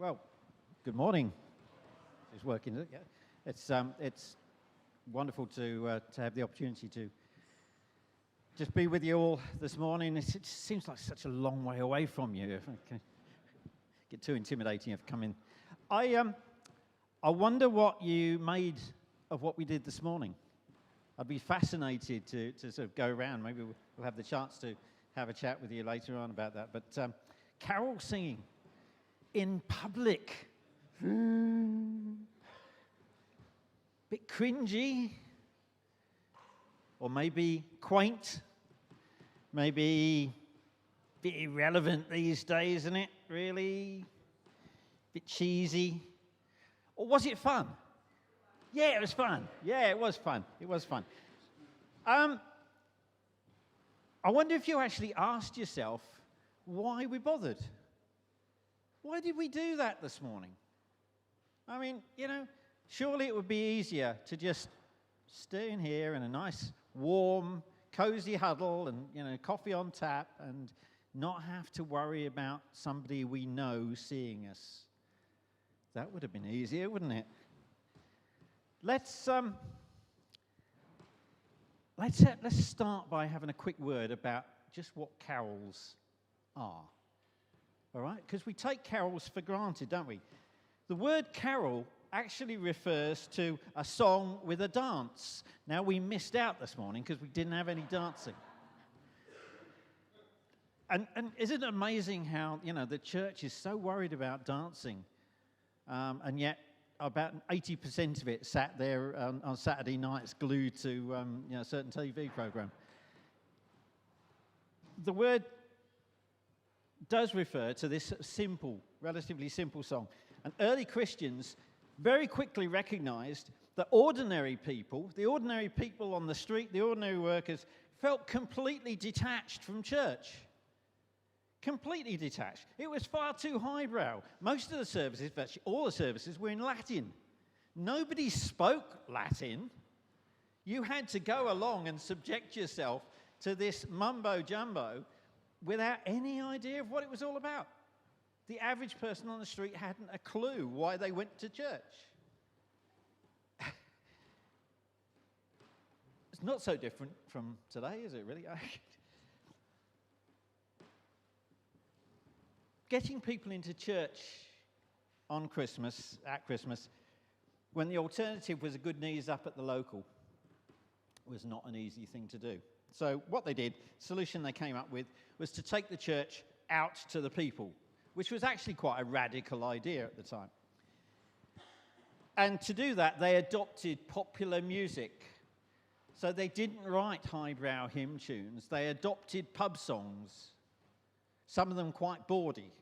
Well, good morning. It's working, is it? Yeah. It's wonderful to have the opportunity to just be with you all this morning. It seems like such a long way away from you. If I can get too intimidating if I come in. I wonder what you made of what we did this morning. I'd be fascinated to sort of go around. Maybe we'll have the chance to have a chat with you later on about that. But carol singing in public. Bit cringy, or maybe quaint, maybe a bit irrelevant these days, isn't it? Really? Bit cheesy. Or was it fun? Yeah, it was fun. Yeah, it was fun. It was fun. I wonder if you actually asked yourself why we bothered. Why did we do that this morning? I mean, surely it would be easier to just stay in here in a nice, warm, cozy huddle and, coffee on tap and not have to worry about somebody we know seeing us. That would have been easier, wouldn't it? Let's start by having a quick word about just what carols are. All right? Because we take carols for granted, don't we? The word carol actually refers to a song with a dance. Now, we missed out this morning because we didn't have any dancing. And isn't it amazing how, the church is so worried about dancing, and yet about 80% of it sat there on Saturday nights glued to a certain TV program. The word does refer to this simple, relatively simple song. And early Christians very quickly recognized that ordinary people, the ordinary people on the street, the ordinary workers, felt completely detached from church. Completely detached. It was far too highbrow. Most of the services, virtually all the services, were in Latin. Nobody spoke Latin. You had to go along and subject yourself to this mumbo-jumbo without any idea of what it was all about. The average person on the street hadn't a clue why they went to church. It's not so different from today, is it really? Getting people into church on Christmas, at Christmas, when the alternative was a good knees up at the local, was not an easy thing to do. So what they did, the solution they came up with, was to take the church out to the people, which was actually quite a radical idea at the time. And to do that, they adopted popular music. So they didn't write highbrow hymn tunes. They adopted pub songs, some of them quite bawdy.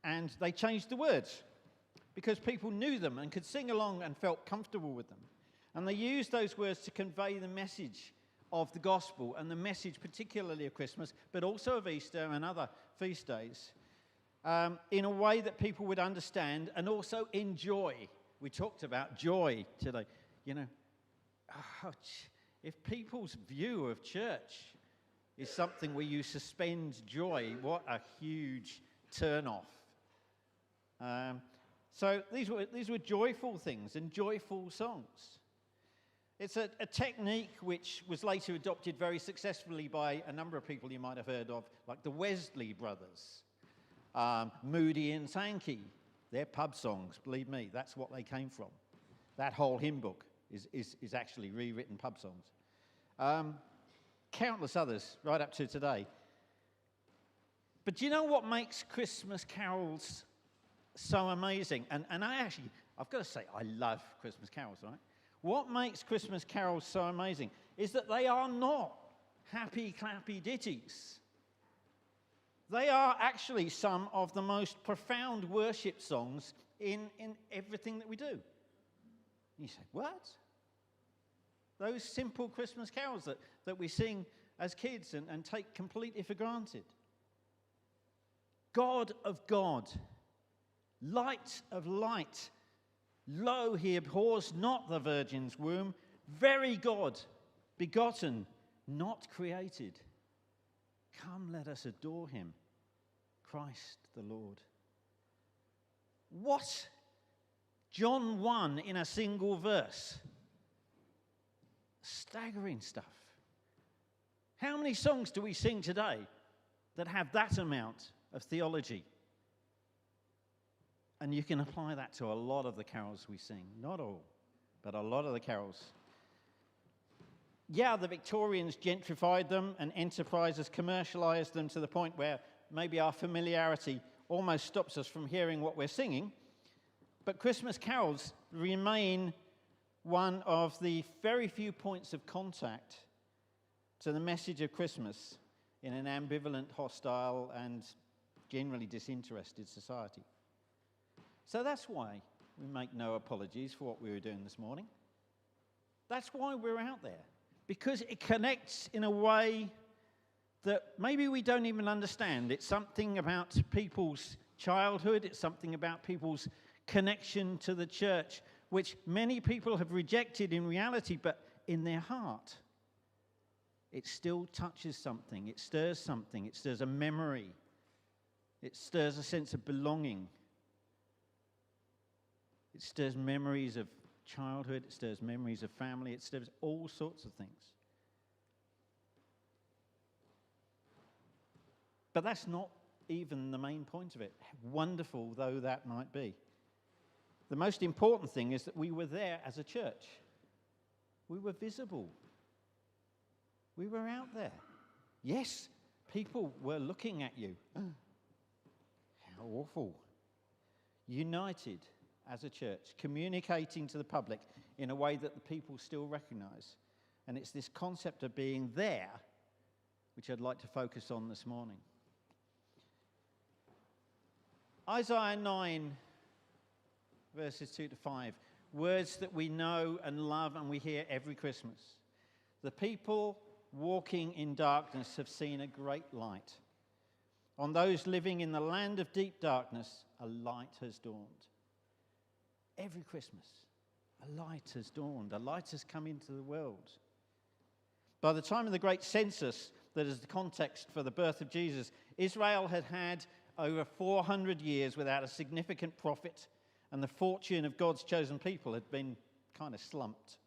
And they changed the words because people knew them and could sing along and felt comfortable with them. And they used those words to convey the message of the gospel and the message particularly of Christmas, but also of Easter and other feast days, in a way that people would understand and also enjoy. We talked about joy today. If people's view of church is something where you suspend joy, what a huge turn-off. So these were joyful things and joyful songs. It's a technique which was later adopted very successfully by a number of people you might have heard of, like the Wesley brothers, Moody and Sankey. Their pub songs, believe me, that's what they came from. That whole hymn book is actually rewritten pub songs. Countless others, right up to today. But do you know what makes Christmas carols so amazing? And I've got to say, I love Christmas carols, right? What makes Christmas carols so amazing is that they are not happy, clappy ditties. They are actually some of the most profound worship songs in everything that we do. And you say, what? Those simple Christmas carols that we sing as kids and take completely for granted. God of God, light of light, lo, he abhors not the virgin's womb, very God, begotten, not created. Come, let us adore him, Christ the Lord. What? John 1 in a single verse. Staggering stuff. How many songs do we sing today that have that amount of theology? And you can apply that to a lot of the carols we sing. Not all, but a lot of the carols. Yeah, the Victorians gentrified them and enterprises commercialized them to the point where maybe our familiarity almost stops us from hearing what we're singing. But Christmas carols remain one of the very few points of contact to the message of Christmas in an ambivalent, hostile, and generally disinterested society. So that's why we make no apologies for what we were doing this morning. That's why we're out there, because it connects in a way that maybe we don't even understand. It's something about people's childhood, it's something about people's connection to the church, which many people have rejected in reality, but in their heart, it still touches something, it stirs a memory, it stirs a sense of belonging. It stirs memories of childhood, it stirs memories of family, it stirs all sorts of things. But that's not even the main point of it, wonderful though that might be. The most important thing is that we were there as a church. We were visible. We were out there. Yes, people were looking at you. How awful. United as a church, communicating to the public in a way that the people still recognize. And it's this concept of being there which I'd like to focus on this morning. Isaiah 9, verses 2 to 5, words that we know and love and we hear every Christmas. The people walking in darkness have seen a great light. On those living in the land of deep darkness, a light has dawned. Every Christmas, a light has dawned. A light has come into the world. By the time of the great census, that is the context for the birth of Jesus, Israel had had over 400 years without a significant prophet, and the fortune of God's chosen people had been kind of slumped.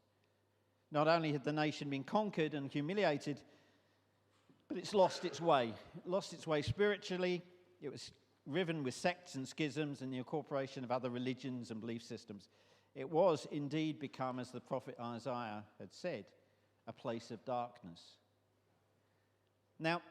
Not only had the nation been conquered and humiliated, but it's lost its way. It lost its way spiritually. It was riven with sects and schisms and the incorporation of other religions and belief systems. It was indeed become, as the prophet Isaiah had said, a place of darkness. Now,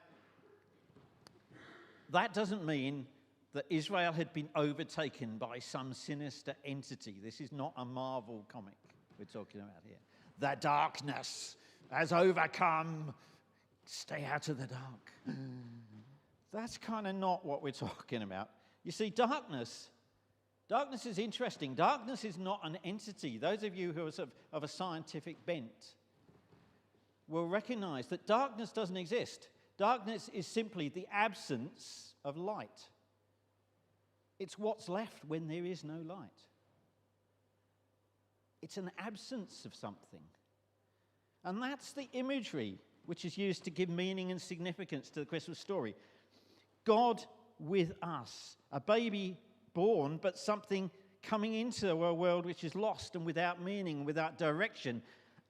that doesn't mean that Israel had been overtaken by some sinister entity. This is not a Marvel comic we're talking about here. The darkness has overcome. Stay out of the dark. That's kind of not what we're talking about. You see, darkness is interesting. Darkness is not an entity. Those of you who are sort of a scientific bent will recognize that darkness doesn't exist. Darkness is simply the absence of light. It's what's left when there is no light. It's an absence of something. And that's the imagery which is used to give meaning and significance to the Christmas story. God with us, a baby born, but something coming into a world which is lost and without meaning, without direction,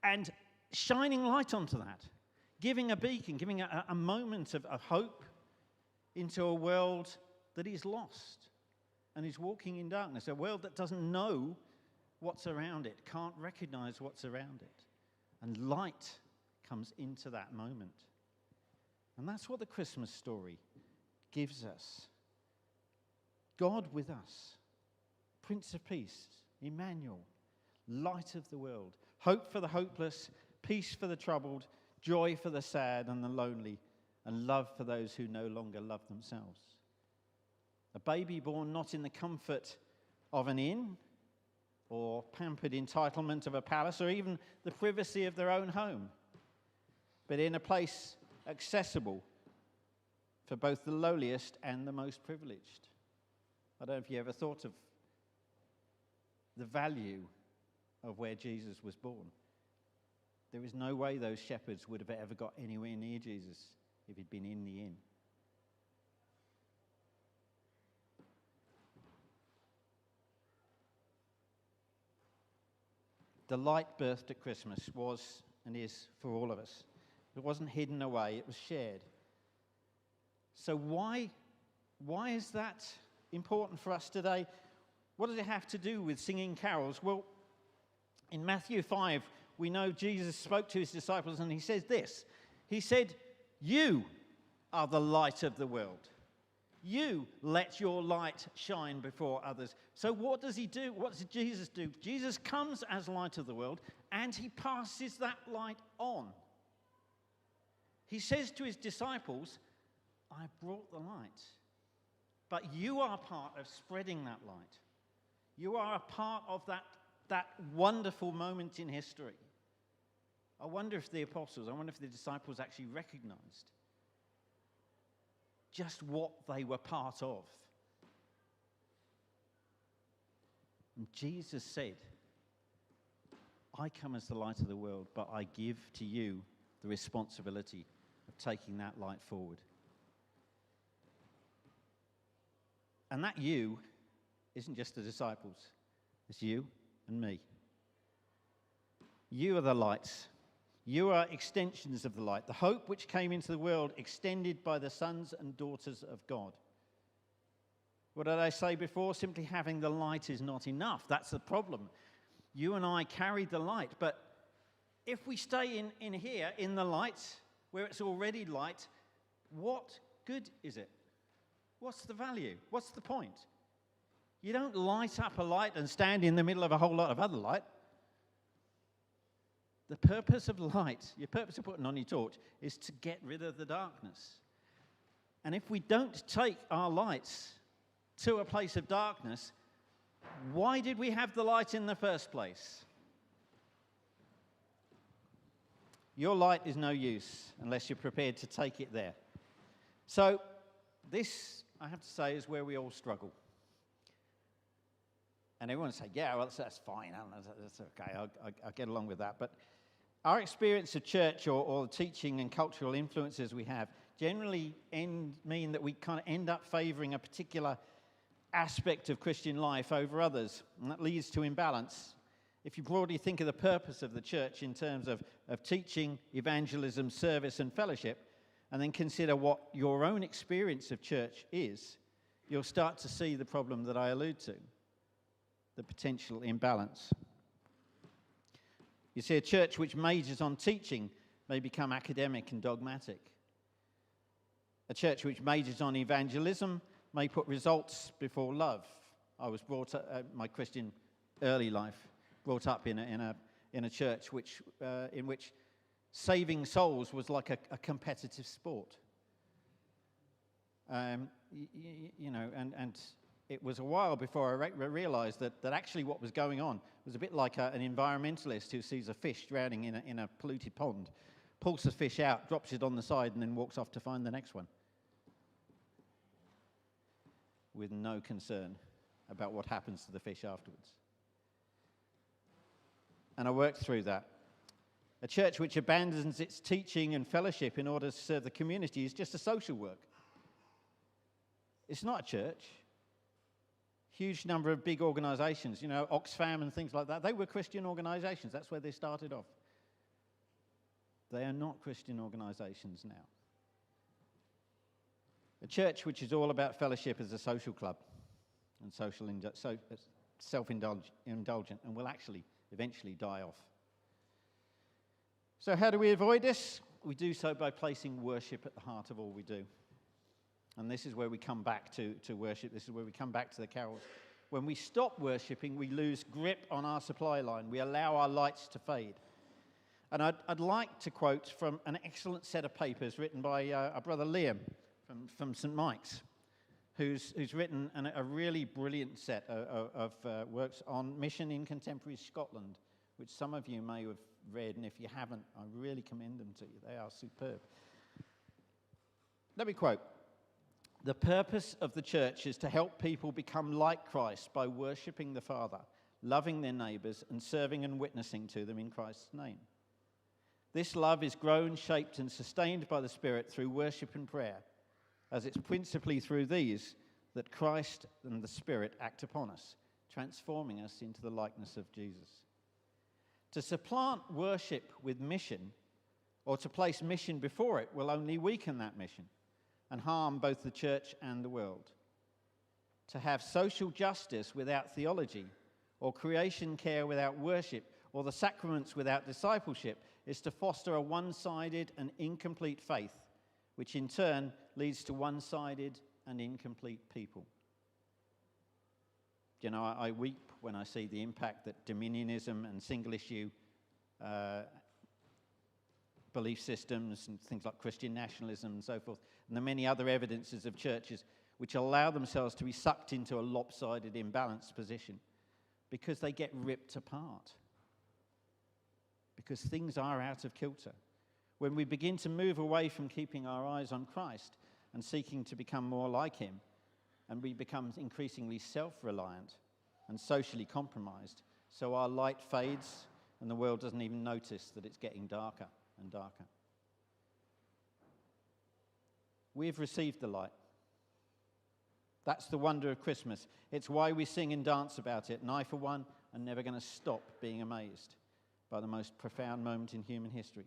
and shining light onto that, giving a beacon, giving a moment of hope into a world that is lost and is walking in darkness, a world that doesn't know what's around it, can't recognize what's around it. And light comes into that moment. And that's what the Christmas story gives us. God with us, Prince of Peace, Emmanuel, light of the world, hope for the hopeless, peace for the troubled, joy for the sad and the lonely, and love for those who no longer love themselves. A baby born not in the comfort of an inn or pampered entitlement of a palace or even the privacy of their own home, but in a place accessible for both the lowliest and the most privileged. I don't know if you ever thought of the value of where Jesus was born. There is no way those shepherds would have ever got anywhere near Jesus if he'd been in the inn. the light birthed at Christmas was and is for all of us. It wasn't hidden away, it was shared. So why is that important for us today? What does it have to do with singing carols? Well, in Matthew 5, we know Jesus spoke to his disciples and he says this. He said, "You are the light of the world. You let your light shine before others." So what does he do? What does Jesus do? Jesus comes as light of the world and he passes that light on. He says to his disciples, "I brought the light, but you are part of spreading that light. You are a part of that wonderful moment in history." I wonder if the disciples actually recognized just what they were part of. And Jesus said, "I come as the light of the world, but I give to you the responsibility of taking that light forward." And that you isn't just the disciples, it's you and me. You are the lights. You are extensions of the light, the hope which came into the world extended by the sons and daughters of God. What did I say before? Simply having the light is not enough. That's the problem. You and I carry the light, but if we stay in here, in the light, where it's already light, what good is it? What's the value? What's the point? You don't light up a light and stand in the middle of a whole lot of other light. The purpose of light, your purpose of putting on your torch, is to get rid of the darkness. And if we don't take our lights to a place of darkness, why did we have the light in the first place? Your light is no use unless you're prepared to take it there. So this, I have to say, is where we all struggle. And everyone will say, "Yeah, well, that's fine, Alan, that's okay, I'll get along with that." But our experience of church or the teaching and cultural influences we have generally mean that we kind of end up favouring a particular aspect of Christian life over others, and that leads to imbalance. If you broadly think of the purpose of the church in terms of teaching, evangelism, service and fellowship, and then consider what your own experience of church is, you'll start to see the problem that I allude to, the potential imbalance. You see, a church which majors on teaching may become academic and dogmatic. A church which majors on evangelism may put results before love. I was brought up, my Christian early life, brought up in a church in which saving souls was like a competitive sport. And it was a while before I realized that actually what was going on was a bit like an environmentalist who sees a fish drowning in a polluted pond, pulls the fish out, drops it on the side, and then walks off to find the next one, with no concern about what happens to the fish afterwards. And I worked through that. A church which abandons its teaching and fellowship in order to serve the community is just a social work. It's not a church. Huge number of big organisations, Oxfam and things like that, they were Christian organisations. That's where they started off. They are not Christian organisations now. A church which is all about fellowship is a social club and self-indulgent and will actually eventually die off. So how do we avoid this? We do so by placing worship at the heart of all we do. And this is where we come back to worship. This is where we come back to the carols. When we stop worshipping, we lose grip on our supply line. We allow our lights to fade. And I'd like to quote from an excellent set of papers written by our brother Liam from St. Mike's, who's written a really brilliant set of works on mission in contemporary Scotland, which some of you may have read, and if you haven't, I really commend them to you. They are superb. Let me quote. "The purpose of the church is to help people become like Christ by worshipping the Father, loving their neighbours, and serving and witnessing to them in Christ's name. This love is grown, shaped, and sustained by the Spirit through worship and prayer, as it's principally through these that Christ and the Spirit act upon us, transforming us into the likeness of Jesus. To supplant worship with mission, or to place mission before it, will only weaken that mission and harm both the church and the world. To have social justice without theology, or creation care without worship, or the sacraments without discipleship, is to foster a one-sided and incomplete faith, which in turn leads to one-sided and incomplete people. You know, I weep when I see the impact that dominionism and single-issue belief systems and things like Christian nationalism and so forth, and the many other evidences of churches which allow themselves to be sucked into a lopsided, imbalanced position because they get ripped apart. Because things are out of kilter. When we begin to move away from keeping our eyes on Christ and seeking to become more like him, and we become increasingly self-reliant and socially compromised, so our light fades and the world doesn't even notice that it's getting darker and darker. We've received the light. That's the wonder of Christmas. It's why we sing and dance about it, and I, for one, am never going to stop being amazed by the most profound moment in human history.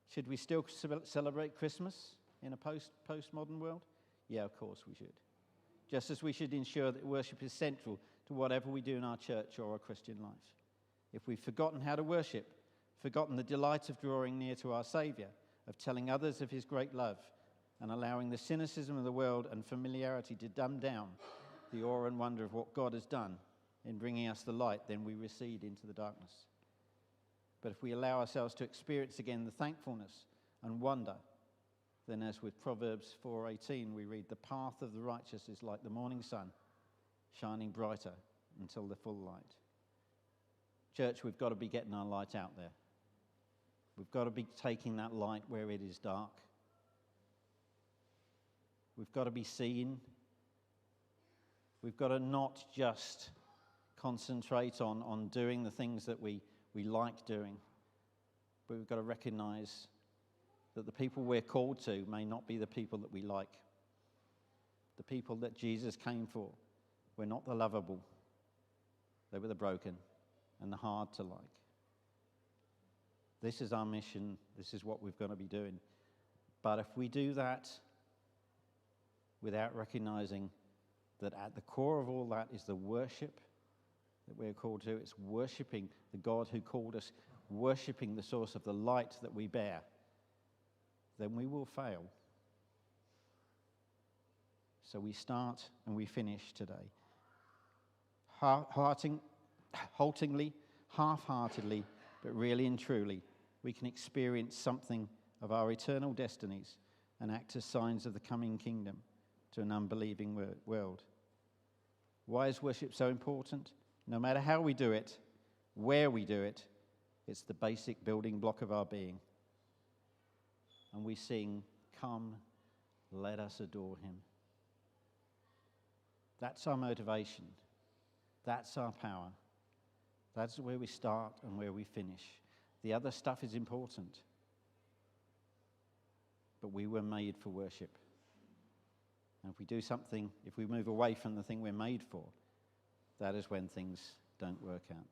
Should we still celebrate Christmas in a postmodern world? Yeah, of course we should. Just as we should ensure that worship is central to whatever we do in our church or our Christian life. If we've forgotten how to worship, forgotten the delight of drawing near to our Saviour, of telling others of his great love, and allowing the cynicism of the world and familiarity to dumb down the awe and wonder of what God has done in bringing us the light, then we recede into the darkness. But if we allow ourselves to experience again the thankfulness and wonder, then as with Proverbs 4:18 we read, the path of the righteous is like the morning sun, shining brighter until the full light. Church, we've got to be getting our light out there. We've got to be taking that light where it is dark. We've got to be seen. We've got to not just concentrate on doing the things that we like doing, but we've got to recognize that the people we're called to may not be the people that we like. The people that Jesus came for were not the lovable. They were the broken and the hard to like. This is our mission. This is what we've got to be doing. But if we do that without recognizing that at the core of all that is the worship that we're called to, it's worshiping the God who called us, worshiping the source of the light that we bear, then we will fail. So we start and we finish today. Haltingly, half-heartedly, but really and truly, we can experience something of our eternal destinies and act as signs of the coming kingdom to an unbelieving world. Why is worship so important? No matter how we do it, where we do it, it's the basic building block of our being. And we sing, "Come, let us adore him." That's our motivation. That's our power. That's where we start and where we finish. The other stuff is important. But we were made for worship. And if we do something, if we move away from the thing we're made for, that is when things don't work out.